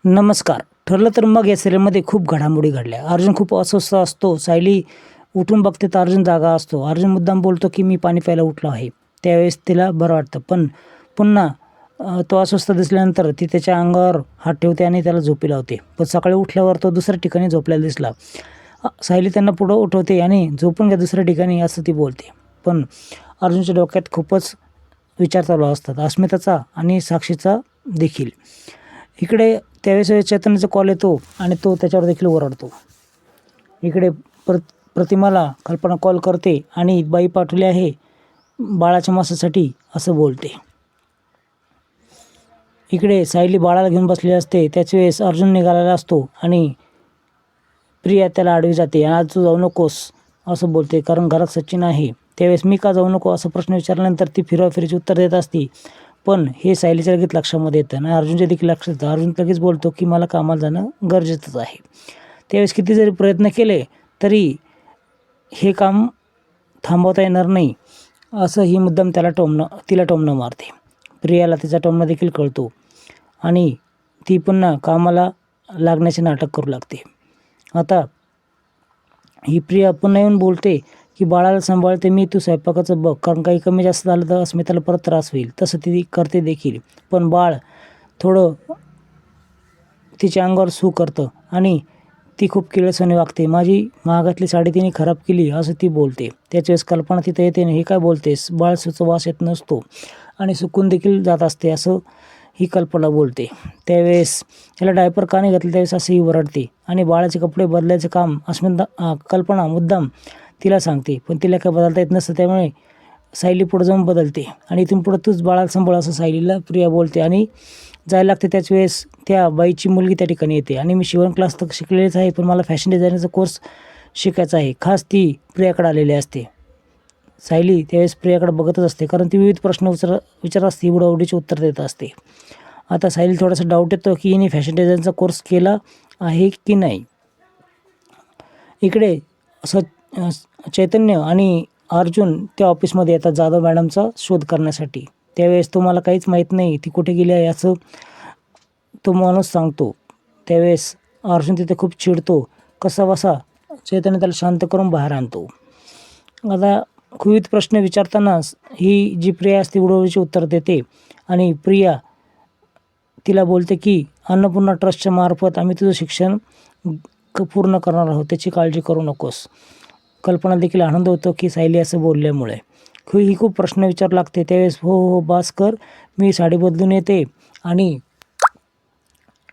नमस्कार. ठरलं तर मग या सिरियलमध्ये खूप घडामोडी घडल्या. अर्जुन खूप अस्वस्थ असतो. सायली उठून बघते तर अर्जुन जागा असतो. अर्जुन मुद्दाम बोलतो की मी पाणी प्यायला उठलो आहे. त्यावेळेस तिला बरं वाटतं. पण पुन्हा तो अस्वस्थ दिसल्यानंतर ती त्याच्या अंगावर हात ठेवते आणि त्याला झोपी लावते. पण सकाळी उठल्यावर तो दुसऱ्या ठिकाणी झोपलेला दिसला. सायली त्यांना पुढं उठवते आणि झोपून घ्या दुसऱ्या ठिकाणी असं ती बोलते. पण अर्जुनच्या डोक्यात खूपच विचार चालू असतात. अस्मिताचा आणि साक्षीचा देखील. इकडे त्यावेळेस चैतन्याचा कॉल येतो आणि तो त्याच्यावर देखील ओरडतो. इकडे प्रतिमाला कल्पना कॉल करते आणि बाई पाठवली आहे बाळाच्या मासासाठी असं बोलते. इकडे सायली बाळाला घेऊन बसलेली असते. त्याच वेळेस अर्जुन निघालेला असतो आणि प्रिया त्याला आडवी जाते. आज तू जाऊ नकोस असं बोलते कारण घरात सचिन आहे. त्यावेळेस मी का जाऊ नको असं प्रश्न विचारल्यानंतर ती फिरवाफिरीची उत्तर देत असते. पण हे सायलीच्या लगेच लक्षामध्ये येतं आणि अर्जुनच्या देखील लक्षात येतं. अर्जुन लगेच बोलतो की मला कामाला जाणं गरजेचंच आहे. त्यावेळेस किती जरी प्रयत्न केले तरी हे काम थांबवता येणार नाही असं ही मुद्दाम तिला टोमणं मारते. प्रियाला तिचा टोमणं देखील कळतो आणि ती पुन्हा कामाला लागण्याचे नाटक करू लागते. आता ही प्रिया पुन्हा येऊन बोलते की बाळाला सांभाळते मी, तू स्वयंपाकाचं बघ, कारण काही कमी जास्त झालं तर अस्मिताला परत त्रास होईल. तसं ती करते देखील. पण बाळ थोडं तिच्या अंगावर सू करतं आणि ती खूप किळसवाने वागते. माझी महागातली साडी तिने खराब केली असं ती बोलते. त्याच वेळेस कल्पना तिथं येते. हे काय बोलतेस, बाळ सूचा वास येत नसतो आणि सुकून देखील जात असते असं ही कल्पना बोलते. त्यावेळेस त्याला डायपर का नाही घातलं त्यावेळेस असं ही ओरडते आणि बाळाचे कपडे बदलायचं काम कल्पना मुद्दाम तिला सांगते. पण तिला काय बदलता येत नसतं. त्यामुळे सायली पुढं जाऊन बदलते आणि इथून पुढं तूच बाळाला सांभाळ असं सायलीला प्रिया बोलते आणि जायला लागते. त्याच वेळेस त्या बाईची मुलगी त्या ठिकाणी येते आणि मी शिवण क्लास तर शिकलेलीच आहे, पण मला फॅशन डिझायनरचा कोर्स शिकायचा आहे. खास ती प्रियाकडे आलेली असते. सायली त्यावेळेस प्रियाकडे बघतच असते कारण ती विविध प्रश्न विचारत असते, उडाउडीचे उत्तर देत असते. आता सायली थोडासा डाऊट येतो की हिने फॅशन डिझायनचा कोर्स केला आहे की नाही. इकडे चैतन्य आणि अर्जुन त्या ऑफिसमध्ये येतात जाधव मॅडमचा शोध करण्यासाठी. त्यावेळेस तो मला काहीच माहीत नाही ती कुठे गेली आहे असं तो माणूस सांगतो. त्यावेळेस अर्जुन तिथे खूप चिडतो. कसा बसा चैतन्य त्याला शांत करून बाहेर आणतो. आता विविध प्रश्न विचारताना ही जी प्रिया असते उडवडीची उत्तर देते आणि प्रिया तिला बोलते की अन्नपूर्णा ट्रस्टच्या मार्फत आम्ही तुझं शिक्षण पूर्ण करणार आहोत, त्याची काळजी करू नकोस. कल्पना देखील आनंद होतो की सायली असं बोलल्यामुळे. ही खूप प्रश्न विचारू लागते. त्यावेळेस हो हो बास कर, मी साडी बदलून येते आणि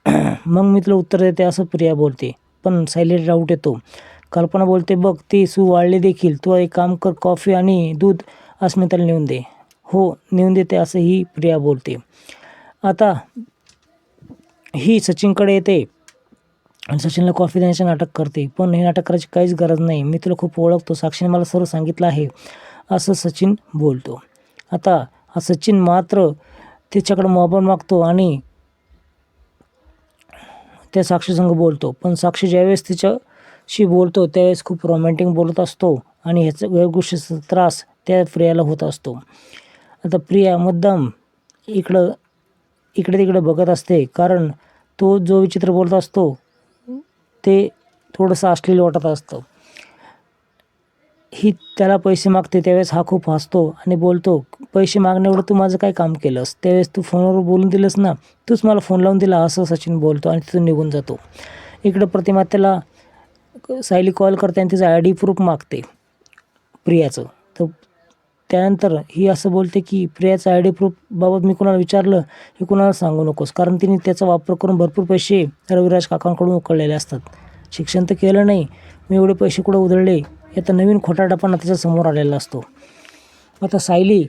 मग मी तुला उत्तर देते असं प्रिया बोलते. पण सायलीला डाऊट येतो. कल्पना बोलते बघ ती सू वाढली देखील, तू एक काम कर, कॉफी आणि दूध अस्मिताला नेऊन दे. हो नेऊन देते असं ही प्रिया बोलते. आता ही सचिनकडे येते आणि सचिनला कॉफी देण्याचे नाटक करते. पण हे नाटक करायची काहीच गरज नाही, मी तुला खूप ओळखतो, साक्षीने मला सर्व सांगितलं आहे असं सचिन बोलतो. आता हा सचिन मात्र तिच्याकडे मोबाईल मागतो आणि त्या साक्षीसंग बोलतो. पण साक्षी ज्यावेळेस तिच्याशी बोलतो त्यावेळेस खूप रोमॅन्टिक बोलत असतो आणि ह्याचा गोष्टीचा त्रास त्या प्रियाला होत असतो. आता प्रिया मुद्दाम इकडे तिकडे बघत असते कारण तो जो विचित्र बोलत असतो ते थोडंसं अश्लील वाटत असतं. ही त्याला पैसे मागते. त्यावेळेस हा खूप हसतो आणि बोलतो पैसे मागण्याएवढं तू माझं काय काम केलंस, त्यावेळेस तू फोनवर बोलून दिलंस ना, तूच मला फोन लावून दिला असं सचिन बोलतो आणि तिथून निघून जातो. इकडं प्रतिमा त्याला सायली कॉल करते आणि तिचं ID प्रूफ मागते प्रियाचं. तर त्यानंतर ही असं बोलते की प्रियाचं ID प्रूफ बाबत मी कुणाला विचारलं हे कुणाला सांगू नकोस, कारण तिने त्याचा वापर करून भरपूर पैसे रविराज काकांकडून उकळलेले असतात. शिक्षण तर केलं नाही, मी एवढे पैसे कुठं उधळले याचा नवीन खोटारडेपणा त्याच्या समोर आलेला असतो. आता सायली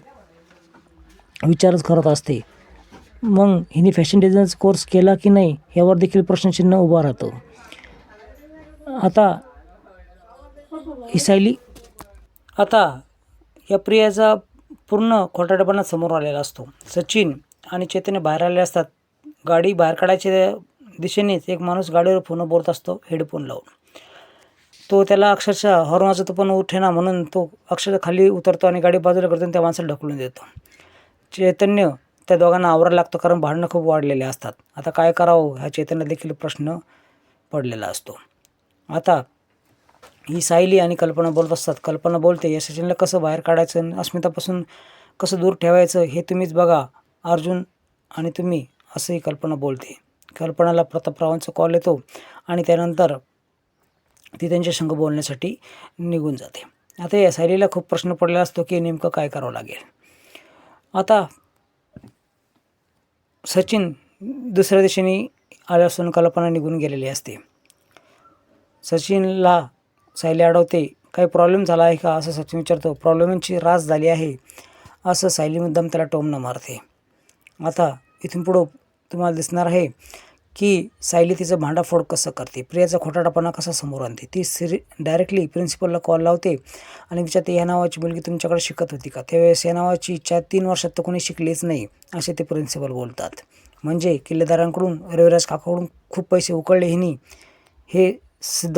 विचारच करत असते मग हिने फॅशन डिझायनचा कोर्स केला की नाही यावर देखील प्रश्नचिन्ह उभा राहतं. आता ही सायली या प्रियाचा पूर्ण खोटारडेपणा समोर आलेला असतो. सचिन आणि चैतन्य बाहेर आलेले असतात. गाडी बाहेर काढायच्या दिशेनेच एक माणूस गाडीवर फोन बोलत असतो हेडफोन लावून. तो त्याला अक्षरशः हॉर्न वाजवतो पण उठेना, म्हणून तो अक्षरशः खाली उतरतो आणि गाडी बाजूला करतो आणि त्या माणसाला ढकलून देतो. चैतन्य त्या दोघांना आवरायला लागतं, कारण भांडणं खूप वाढलेले असतात. आता काय करावं हा चैतन्य देखील प्रश्न पडलेला असतो. आता ही सायली आणि कल्पना बोलत असतात. कल्पना बोलते, या सचिनला कसं बाहेर काढायचं आणि अस्मितापासून कसं दूर ठेवायचं हे तुम्हीच बघा अर्जुन आणि तुम्ही, असंही कल्पना बोलते. कल्पनाला प्रतापरावांचा कॉल येतो आणि त्यानंतर ती त्यांच्या संग बोलण्यासाठी निघून जाते. आता या सायलीला खूप प्रश्न पडलेला असतो की नेमकं काय करावं लागेल. आता सचिन दुसऱ्या दिशेने आल्या असून कल्पना निघून गेलेली असते. सचिनला सायली अडवते. काही प्रॉब्लेम झाला आहे का असं सचिन विचारतो. प्रॉब्लेमची रास झाली आहे असं सायली मुद्दाम त्याला टोमणं मारते. आता इथून पुढं तुम्हाला दिसणार आहे की सायली तिचं भांडाफोड कसं करते, प्रियाचा खोटारडेपणा कसा समोर आणते. ती डायरेक्टली प्रिन्सिपलला कॉल लावते आणि विचारते, ह्या नावाची मुलगी तुमच्याकडे शिकत होती का? त्यावेळेस या नावाची इच्छा 3 वर्षात तर कोणी शिकलीच नाही असे ते प्रिन्सिपल बोलतात. म्हणजे किल्लेदारांकडून, रविराज काकाकडून खूप पैसे उकळले हिनी, हे सिद्ध